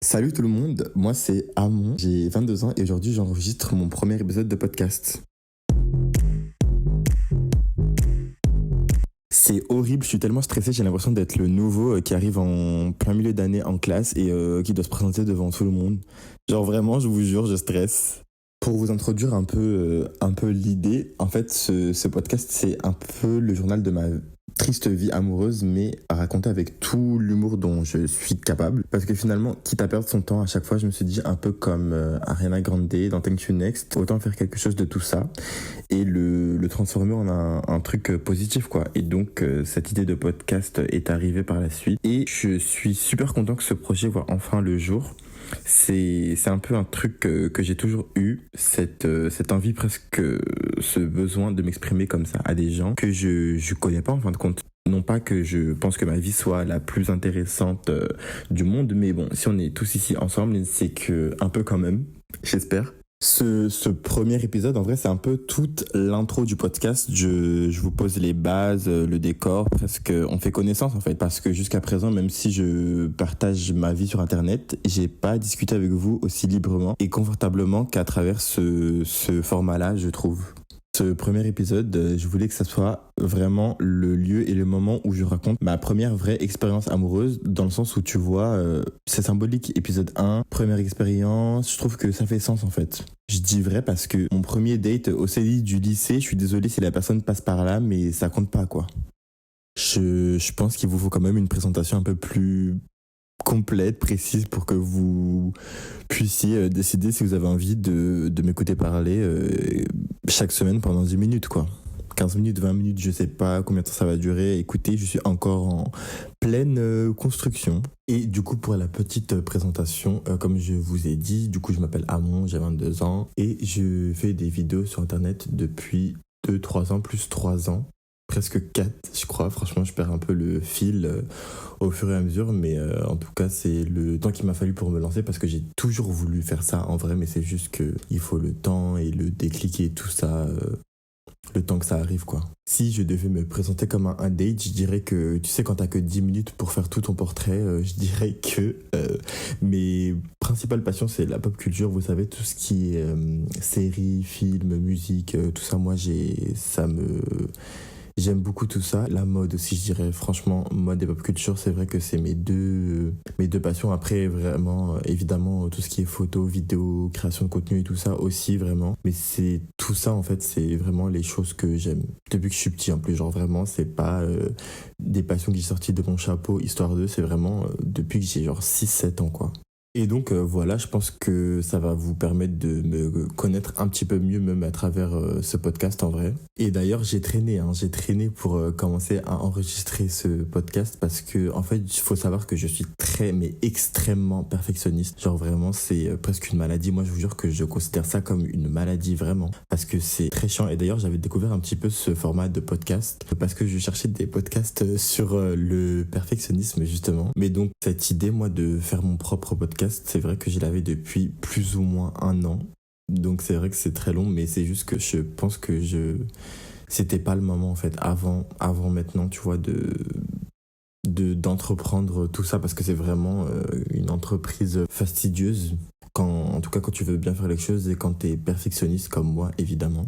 Salut tout le monde, moi c'est Amon, j'ai 22 ans et aujourd'hui j'enregistre mon premier épisode de podcast. C'est horrible, je suis tellement stressé, j'ai l'impression d'être le nouveau qui arrive en plein milieu d'année en classe et qui doit se présenter devant tout le monde. Genre vraiment, je vous jure, je stresse. Pour vous introduire un peu l'idée, en fait ce podcast c'est un peu le journal de ma triste vie amoureuse, mais à raconter avec tout l'humour dont je suis capable. Parce que finalement, quitte à perdre son temps à chaque fois, je me suis dit un peu comme Ariana Grande dans Thank You Next, autant faire quelque chose de tout ça et le transformer en un truc positif, quoi. Et donc, cette idée de podcast est arrivée par la suite. Et je suis super content que ce projet voit enfin le jour. C'est un peu un truc que j'ai toujours eu, cette envie presque, ce besoin de m'exprimer comme ça à des gens que je connais pas en fin de compte. Non pas que je pense que ma vie soit la plus intéressante du monde, mais bon, si on est tous ici ensemble, c'est que un peu quand même, j'espère. Ce premier épisode, en vrai, c'est un peu toute l'intro du podcast. Je vous pose les bases, le décor, presque on fait connaissance en fait. Parce que jusqu'à présent, même si je partage ma vie sur Internet, j'ai pas discuté avec vous aussi librement et confortablement qu'à travers ce format-là, je trouve. Ce premier épisode, je voulais que ça soit vraiment le lieu et le moment où je raconte ma première vraie expérience amoureuse, dans le sens où tu vois, c'est symbolique, épisode 1, première expérience, je trouve que ça fait sens en fait. Je dis vrai parce que mon premier date au CDI du lycée, je suis désolé si la personne passe par là, mais ça compte pas quoi. Je pense qu'il vous faut quand même une présentation un peu plus complète, précise pour que vous puissiez décider si vous avez envie de m'écouter parler chaque semaine pendant 10 minutes quoi. 15 minutes, 20 minutes, je sais pas combien de temps ça va durer. Écoutez, je suis encore en pleine construction. Et du coup, pour la petite présentation, comme je vous ai dit, du coup, je m'appelle Amon, j'ai 22 ans et je fais des vidéos sur Internet depuis 2-3 ans, plus 3 ans. Presque 4, je crois. Franchement, je perds un peu le fil au fur et à mesure. Mais en tout cas, c'est le temps qu'il m'a fallu pour me lancer parce que j'ai toujours voulu faire ça en vrai. Mais c'est juste qu'il faut le temps et le déclic et tout ça, le temps que ça arrive, quoi. Si je devais me présenter comme un date, je dirais que, tu sais, quand t'as que 10 minutes pour faire tout ton portrait, je dirais que mes principales passions, c'est la pop culture. Vous savez, tout ce qui est séries, films, musique, tout ça, moi, j'aime beaucoup tout ça. La mode aussi, je dirais, franchement, mode et pop culture, c'est vrai que c'est mes deux passions. Après, vraiment, évidemment, tout ce qui est photo, vidéo, création de contenu et tout ça aussi, vraiment. Mais c'est tout ça, en fait, c'est vraiment les choses que j'aime. Depuis que je suis petit, en plus, genre vraiment, c'est pas des passions qui sont sorties de mon chapeau, histoire de, c'est vraiment depuis que j'ai genre 6-7 ans, quoi. Et donc voilà, je pense que ça va vous permettre de me connaître un petit peu mieux même à travers ce podcast en vrai. Et d'ailleurs j'ai traîné pour commencer à enregistrer ce podcast parce que en fait il faut savoir que je suis très mais extrêmement perfectionniste. Genre vraiment c'est presque une maladie. Moi je vous jure que je considère ça comme une maladie vraiment parce que c'est très chiant. Et d'ailleurs j'avais découvert un petit peu ce format de podcast parce que je cherchais des podcasts sur le perfectionnisme justement. Mais donc cette idée moi de faire mon propre podcast, c'est vrai que je l'avais depuis plus ou moins 1 an. Donc c'est vrai que c'est très long, mais c'est juste que je pense que c'était pas le moment en fait, avant maintenant, tu vois, d'entreprendre tout ça parce que c'est vraiment une entreprise fastidieuse. En tout cas, quand tu veux bien faire les choses et quand t'es perfectionniste comme moi, évidemment.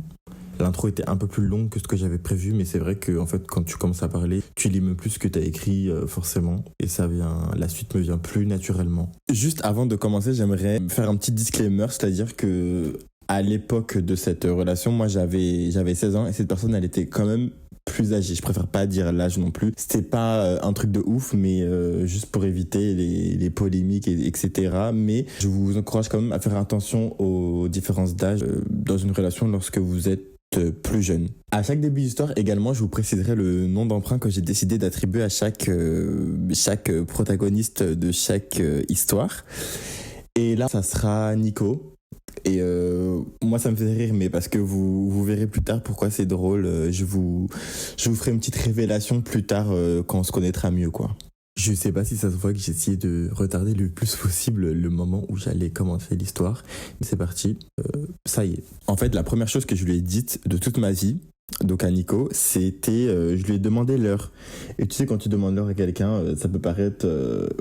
L'intro était un peu plus longue que ce que j'avais prévu, mais c'est vrai que en fait, quand tu commences à parler, tu lis même plus ce que tu as écrit forcément, et la suite me vient plus naturellement. Juste avant de commencer, j'aimerais faire un petit disclaimer, c'est-à-dire que à l'époque de cette relation, moi j'avais 16 ans et cette personne, elle était quand même plus âgée. Je préfère pas dire l'âge non plus. C'était pas un truc de ouf, mais juste pour éviter les polémiques, etc. Mais je vous encourage quand même à faire attention aux différences d'âge dans une relation lorsque vous êtes plus jeune. À chaque début d'histoire également, je vous préciserai le nom d'emprunt que j'ai décidé d'attribuer à chaque protagoniste de chaque histoire. Et là, ça sera Nico. Et moi, ça me fait rire, mais parce que vous verrez plus tard pourquoi c'est drôle. Je vous ferai une petite révélation plus tard quand on se connaîtra mieux, quoi. Je sais pas si ça se voit que j'ai essayé de retarder le plus possible le moment où j'allais commencer l'histoire. Mais c'est parti. Ça y est. En fait, la première chose que je lui ai dite de toute ma vie, donc à Nico, c'était, je lui ai demandé l'heure. Et tu sais, quand tu demandes l'heure à quelqu'un, ça peut paraître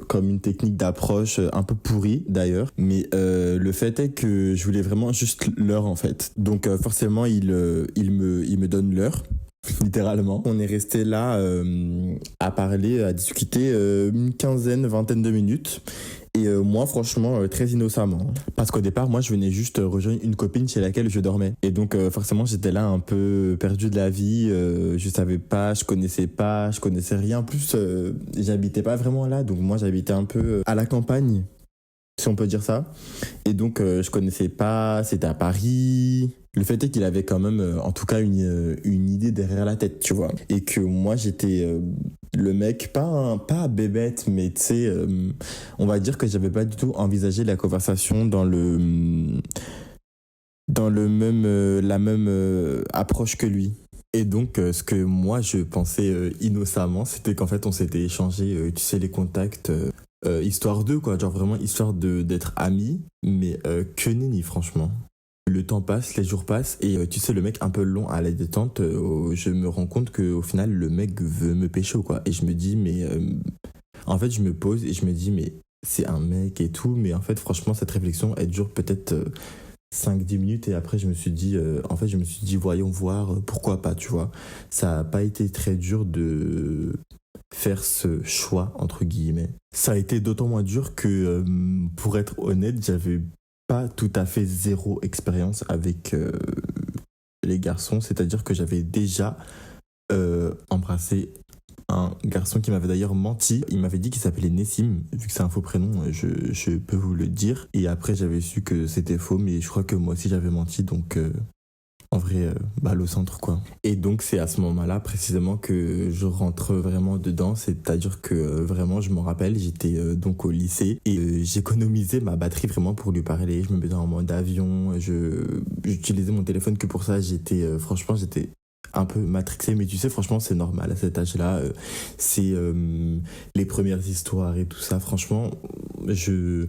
comme une technique d'approche un peu pourrie d'ailleurs, mais le fait est que je voulais vraiment juste l'heure en fait. Donc forcément, il me donne l'heure. Littéralement. On est resté là à parler, à discuter une quinzaine, vingtaine de minutes. Et moi, franchement, très innocemment. Parce qu'au départ, moi, je venais juste rejoindre une copine chez laquelle je dormais. Et donc, forcément, j'étais là un peu perdu de la vie. Je savais pas, je connaissais rien. En plus, j'habitais pas vraiment là. Donc, moi, j'habitais un peu à la campagne, si on peut dire ça. Et donc, je connaissais pas, c'était à Paris. Le fait est qu'il avait quand même, en tout cas, une idée derrière la tête, tu vois. Et que moi, j'étais le mec, pas bébête, mais tu sais, on va dire que j'avais pas du tout envisagé la conversation dans la même approche que lui. Et donc, ce que moi, je pensais innocemment, c'était qu'en fait, on s'était échangé, tu sais, les contacts histoire d'eux, quoi. Genre vraiment histoire d'être amis, mais que nenni, franchement. Le temps passe, les jours passent, et tu sais, le mec un peu long à la détente, je me rends compte qu'au final, le mec veut me pécho, quoi. Et je me dis, mais. En fait, je me pose et je me dis, mais c'est un mec et tout, mais en fait, franchement, cette réflexion, elle dure peut-être 5-10 minutes, et après, je me suis dit, voyons voir, pourquoi pas, tu vois. Ça a pas été très dur de faire ce choix, entre guillemets. Ça a été d'autant moins dur que, pour être honnête, j'avais pas tout à fait zéro expérience avec les garçons, c'est-à-dire que j'avais déjà embrassé un garçon qui m'avait d'ailleurs menti. Il m'avait dit qu'il s'appelait Nessim, vu que c'est un faux prénom, je peux vous le dire. Et après, j'avais su que c'était faux, mais je crois que moi aussi j'avais menti, donc en vrai, balle au centre, quoi. Et donc, c'est à ce moment-là, précisément, que je rentre vraiment dedans. C'est-à-dire que vraiment, je me rappelle, j'étais donc au lycée et j'économisais ma batterie vraiment pour lui parler. Je me mettais en mode avion. J'utilisais mon téléphone que pour ça. Franchement, j'étais un peu matrixé, mais tu sais, franchement, c'est normal à cet âge-là. C'est les premières histoires et tout ça. Franchement, je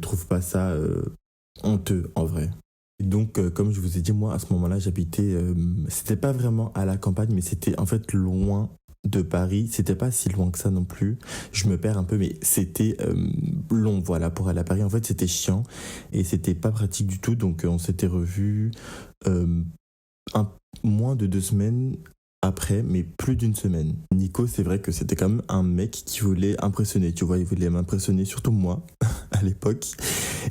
trouve pas ça honteux, en vrai. Donc, comme je vous ai dit, moi, à ce moment-là, j'habitais, c'était pas vraiment à la campagne, mais c'était en fait loin de Paris. C'était pas si loin que ça non plus. Je me perds un peu, mais c'était long, voilà, pour aller à Paris. En fait, c'était chiant et c'était pas pratique du tout. Donc, on s'était revus euh, un, moins de 2 semaines après, mais plus d'une semaine. Nico, c'est vrai que c'était quand même un mec qui voulait impressionner, tu vois, il voulait m'impressionner, surtout moi, à l'époque.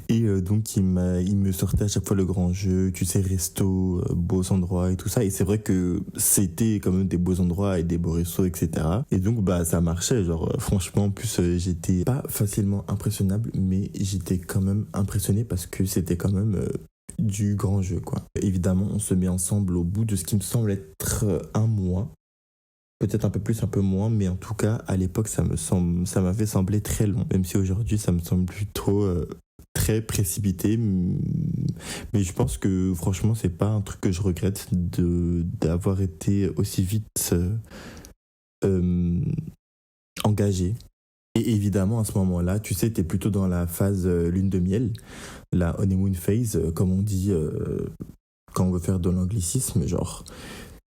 Et donc, il me sortait à chaque fois le grand jeu, tu sais, resto, beaux endroits et tout ça. Et c'est vrai que c'était quand même des beaux endroits et des beaux restos, etc. Et donc, bah, ça marchait. Genre, franchement, en plus, j'étais pas facilement impressionnable, mais j'étais quand même impressionné parce que c'était quand même du grand jeu, quoi. Évidemment, on se met ensemble au bout de ce qui me semble être un mois. Peut-être un peu plus, un peu moins, mais en tout cas, à l'époque, ça m'avait semblé très long. Même si aujourd'hui, ça me semble plutôt très précipité. Mais je pense que franchement, c'est pas un truc que je regrette d'avoir été aussi vite euh, engagé. Et évidemment, à ce moment-là, tu sais, t'es plutôt dans la phase lune de miel, la honeymoon phase, comme on dit quand on veut faire de l'anglicisme, genre.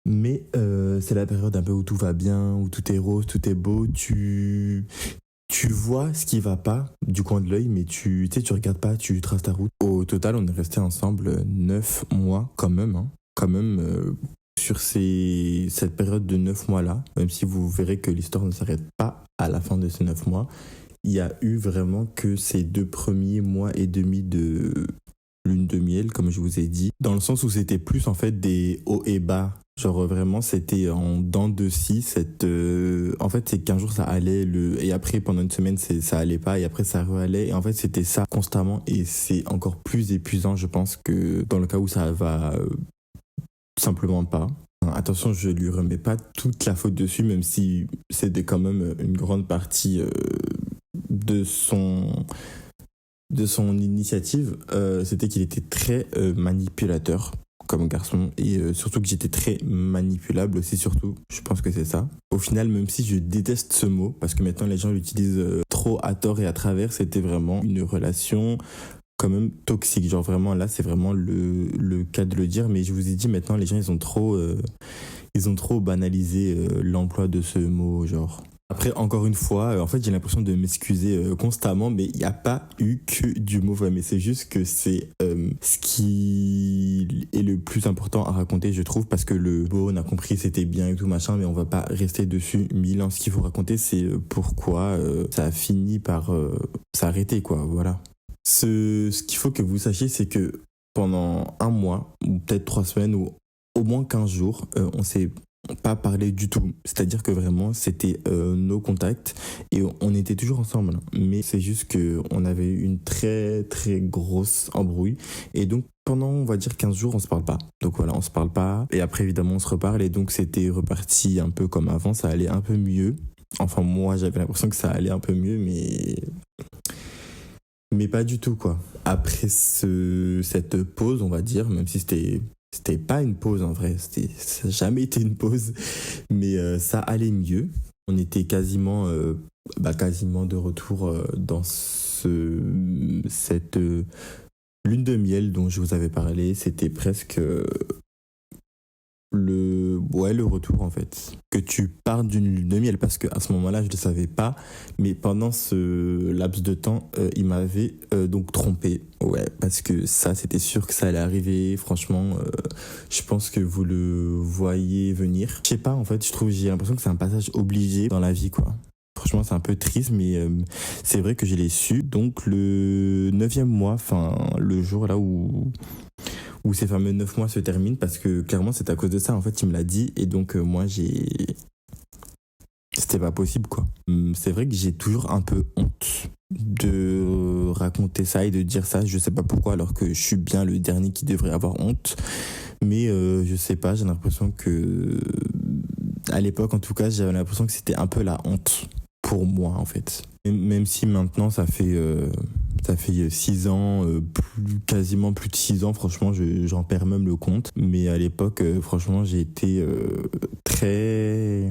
Mais c'est la période un peu où tout va bien, où tout est rose, tout est beau. Tu vois ce qui va pas du coin de l'œil, mais tu sais, tu regardes pas, tu traces ta route. Au total, on est resté ensemble 9 mois quand même, hein. Quand même, sur cette période de 9 mois-là, même si vous verrez que l'histoire ne s'arrête pas à la fin de ces 9 mois, il y a eu vraiment que ces 2 premiers mois et demi de lune de miel, comme je vous ai dit, dans le sens où c'était plus en fait des hauts et bas. Genre vraiment, c'était en dents de scie. En fait, c'est qu'un jour ça allait, et après pendant une semaine ça allait pas, et après ça re-allait. Et en fait, c'était ça constamment, et c'est encore plus épuisant, je pense, que dans le cas où ça va simplement pas. Attention, je lui remets pas toute la faute dessus, même si c'était quand même une grande partie de son de son initiative, c'était qu'il était très manipulateur comme garçon, et surtout que j'étais très manipulable aussi, surtout, je pense que c'est ça. Au final, même si je déteste ce mot, parce que maintenant les gens l'utilisent trop à tort et à travers, c'était vraiment une relation quand même toxique. Genre vraiment, là, c'est vraiment le cas de le dire. Mais je vous ai dit, maintenant, les gens, ils ont trop banalisé l'emploi de ce mot, genre. Après, encore une fois, en fait, j'ai l'impression de m'excuser constamment, mais il n'y a pas eu que du mauvais. Mais c'est juste que c'est ce qui est le plus important à raconter, je trouve, parce que le beau, on a compris, c'était bien et tout machin, mais on va pas rester dessus 1000 ans. Ce qu'il faut raconter, c'est pourquoi ça a fini par s'arrêter, quoi. Voilà. Ce qu'il faut que vous sachiez, c'est que pendant un mois, ou peut-être 3 semaines, ou au moins 15 jours, on s'est pas parlé du tout. C'est-à-dire que vraiment, c'était nos contacts et on était toujours ensemble. Mais c'est juste qu'on avait eu une très très grosse embrouille. Et donc, pendant, on va dire, 15 jours, on se parle pas. Donc voilà, on se parle pas. Et après, évidemment, on se reparle. Et donc, c'était reparti un peu comme avant. Ça allait un peu mieux. Enfin, moi, j'avais l'impression que ça allait un peu mieux, mais pas du tout, quoi. Après cette pause, on va dire, même si c'était pas une pause en vrai, ça n'a jamais été une pause, mais ça allait mieux. On était quasiment de retour dans cette lune de miel dont je vous avais parlé. C'était presque le retour en fait. Que tu partes d'une lune de miel, parce qu'à ce moment-là, je ne le savais pas, mais pendant ce laps de temps, il m'avait donc trompé. Ouais, parce que ça, c'était sûr que ça allait arriver. Franchement, je pense que vous le voyez venir. Je sais pas, en fait, j'ai l'impression que c'est un passage obligé dans la vie, quoi. Franchement, c'est un peu triste, mais c'est vrai que je l'ai su. Donc, le 9e mois, enfin, le jour là où ces fameux 9 mois se terminent, parce que clairement, c'est à cause de ça, en fait, il me l'a dit, et donc, moi, c'était pas possible, quoi. C'est vrai que j'ai toujours un peu honte de raconter ça et de dire ça, je sais pas pourquoi, alors que je suis bien le dernier qui devrait avoir honte, mais je sais pas, j'ai l'impression que, à l'époque, en tout cas, j'avais l'impression que c'était un peu la honte pour moi, en fait. Même si maintenant, ça fait 6 ans, quasiment plus de 6 ans, franchement, j'en perds même le compte. Mais à l'époque, franchement, j'ai été très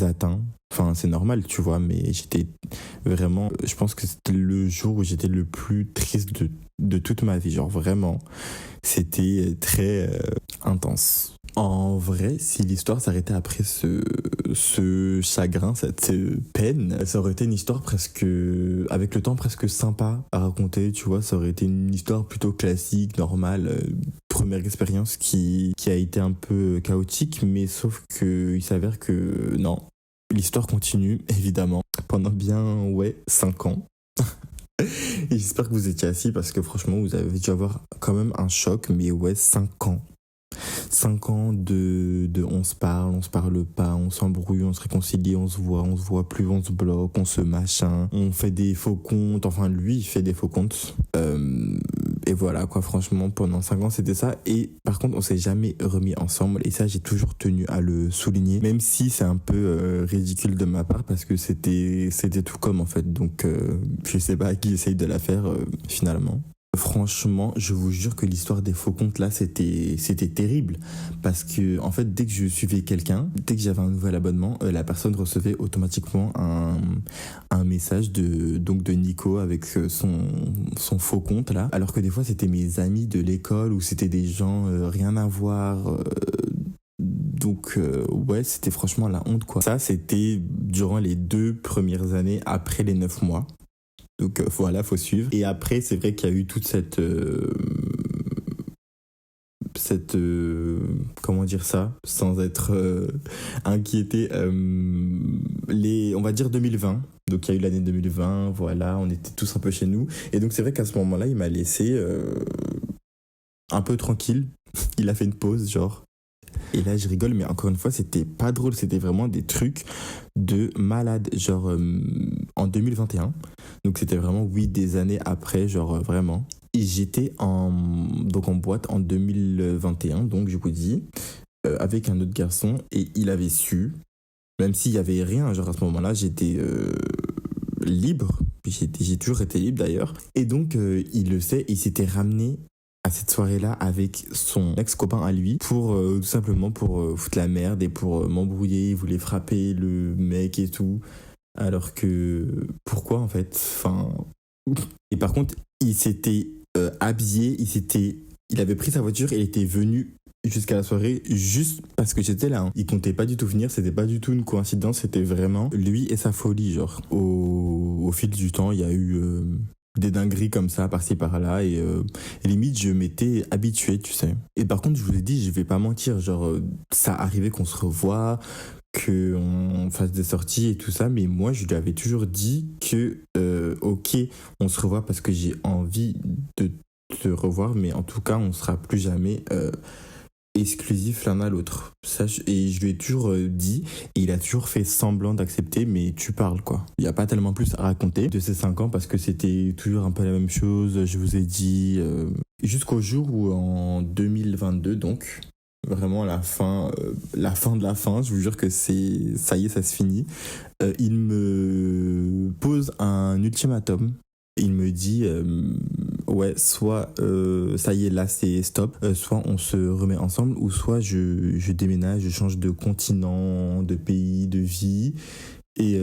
atteint. Enfin, c'est normal, tu vois, mais j'étais vraiment... Je pense que c'était le jour où j'étais le plus triste de toute ma vie. Genre, vraiment, c'était très intense. En vrai, si l'histoire s'arrêtait après ce chagrin, cette peine, ça aurait été une histoire presque, avec le temps, presque sympa à raconter, tu vois. Ça aurait été une histoire plutôt classique, normale, première expérience qui a été un peu chaotique, mais sauf que il s'avère que non, l'histoire continue, évidemment, pendant bien, 5 ans. Et j'espère que vous étiez assis parce que franchement, vous avez dû avoir quand même un choc, mais 5 ans. 5 ans de on se parle pas, on s'embrouille, on se réconcilie, on se voit plus, on se bloque, on se machin, on fait des faux comptes, enfin lui il fait des faux comptes. Et voilà quoi, franchement pendant 5 ans c'était ça. Et par contre on s'est jamais remis ensemble, et ça j'ai toujours tenu à le souligner, même si c'est un peu ridicule de ma part parce que c'était tout comme en fait. Donc je sais pas à qui essaye de la faire finalement. Franchement, je vous jure que l'histoire des faux comptes là, c'était terrible. Parce que, en fait, dès que je suivais quelqu'un, dès que j'avais un nouvel abonnement, la personne recevait automatiquement un message de Nico avec son faux compte là. Alors que des fois, c'était mes amis de l'école ou c'était des gens rien à voir. Donc, c'était franchement la honte quoi. Ça, c'était durant les 2 premières années après les 9 mois. Donc voilà, faut suivre. Et après, c'est vrai qu'il y a eu toute cette comment dire ça, sans être inquiété, on va dire 2020. Donc il y a eu l'année 2020, voilà, on était tous un peu chez nous. Et donc c'est vrai qu'à ce moment-là, il m'a laissé un peu tranquille. Il a fait une pause, genre. Et là, je rigole, mais encore une fois, c'était pas drôle. C'était vraiment des trucs de malade. Genre, en 2021. Donc, c'était vraiment, des années après, genre, vraiment. Et j'étais en boîte en 2021, donc, je vous dis, avec un autre garçon. Et il avait su, même s'il y avait rien, genre, à ce moment-là, j'étais libre. J'ai toujours été libre, d'ailleurs. Et donc, il le sait, il s'était ramené à cette soirée-là avec son ex-copain à lui pour tout simplement pour foutre la merde et pour m'embrouiller. Il voulait frapper le mec et tout, alors que pourquoi en fait, enfin. Et par contre il s'était habillé, il avait pris sa voiture et il était venu jusqu'à la soirée juste parce que j'étais là. Hein. Il comptait pas du tout venir, c'était pas du tout une coïncidence, c'était vraiment lui et sa folie, genre. Au fil du temps, il y a eu des dingueries comme ça, par-ci par-là, et limite, je m'étais habitué, tu sais. Et par contre, je vous ai dit, je vais pas mentir, genre, ça arrivait qu'on se revoie, qu'on fasse des sorties et tout ça, mais moi, je lui avais toujours dit que, ok, on se revoit parce que j'ai envie de te revoir, mais en tout cas, on sera plus jamais exclusif l'un à l'autre. Et je lui ai toujours dit, et il a toujours fait semblant d'accepter, mais tu parles quoi. Il n'y a pas tellement plus à raconter de ces 5 ans parce que c'était toujours un peu la même chose, je vous ai dit, jusqu'au jour où en 2022, donc, vraiment la fin de la fin, je vous jure que ça y est, ça se finit. Il me pose un ultimatum. Il me dit, ouais, soit ça y est, là c'est stop, soit on se remet ensemble, ou soit je déménage, je change de continent, de pays, de vie. Et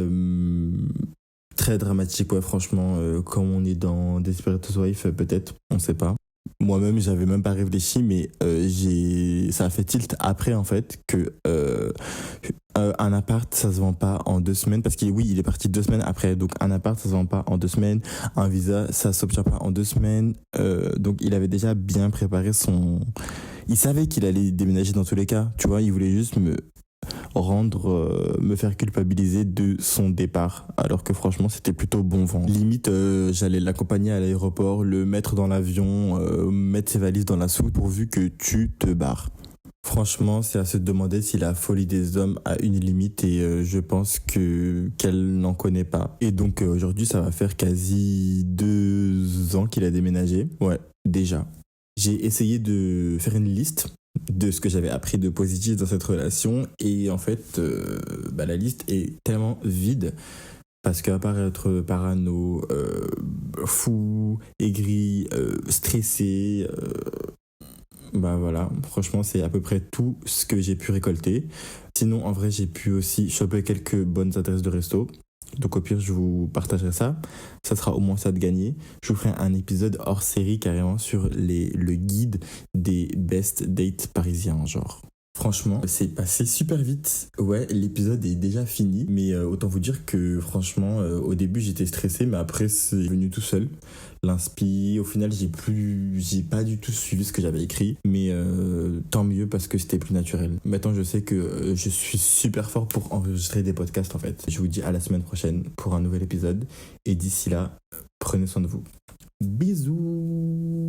très dramatique, ouais, franchement, comme on est dans Desperate Housewives, peut-être, on sait pas. Moi-même, j'avais même pas réfléchi, mais ça a fait tilt après, en fait, que un appart, ça se vend pas en 2 semaines, parce que oui, il est parti 2 semaines après, donc un appart, ça se vend pas en 2 semaines, un visa, ça s'obtient pas en 2 semaines, donc il avait déjà bien préparé il savait qu'il allait déménager dans tous les cas, tu vois, il voulait juste me faire culpabiliser de son départ, alors que franchement c'était plutôt bon vent. Limite j'allais l'accompagner à l'aéroport, le mettre dans l'avion, mettre ses valises dans la soute pourvu que tu te barres. Franchement, c'est à se demander si la folie des hommes a une limite, et je pense qu'elle n'en connaît pas. Et donc aujourd'hui ça va faire quasi 2 ans qu'il a déménagé. Ouais, déjà. J'ai essayé de faire une liste de ce que j'avais appris de positif dans cette relation, et en fait la liste est tellement vide parce qu'à part être parano, fou, aigri, stressé, voilà, franchement c'est à peu près tout ce que j'ai pu récolter. Sinon en vrai j'ai pu aussi choper quelques bonnes adresses de resto, donc au pire je vous partagerai ça, ça sera au moins ça de gagner. Je vous ferai un épisode hors série carrément sur le guide des best dates parisiens, genre. Franchement, c'est passé super vite. Ouais, l'épisode est déjà fini, mais autant vous dire que franchement, au début j'étais stressé, mais après c'est venu tout seul. L'inspi, au final j'ai pas du tout suivi ce que j'avais écrit, mais tant mieux parce que c'était plus naturel. Maintenant je sais que je suis super fort pour enregistrer des podcasts en fait. Je vous dis à la semaine prochaine pour un nouvel épisode, et d'ici là, prenez soin de vous. Bisous.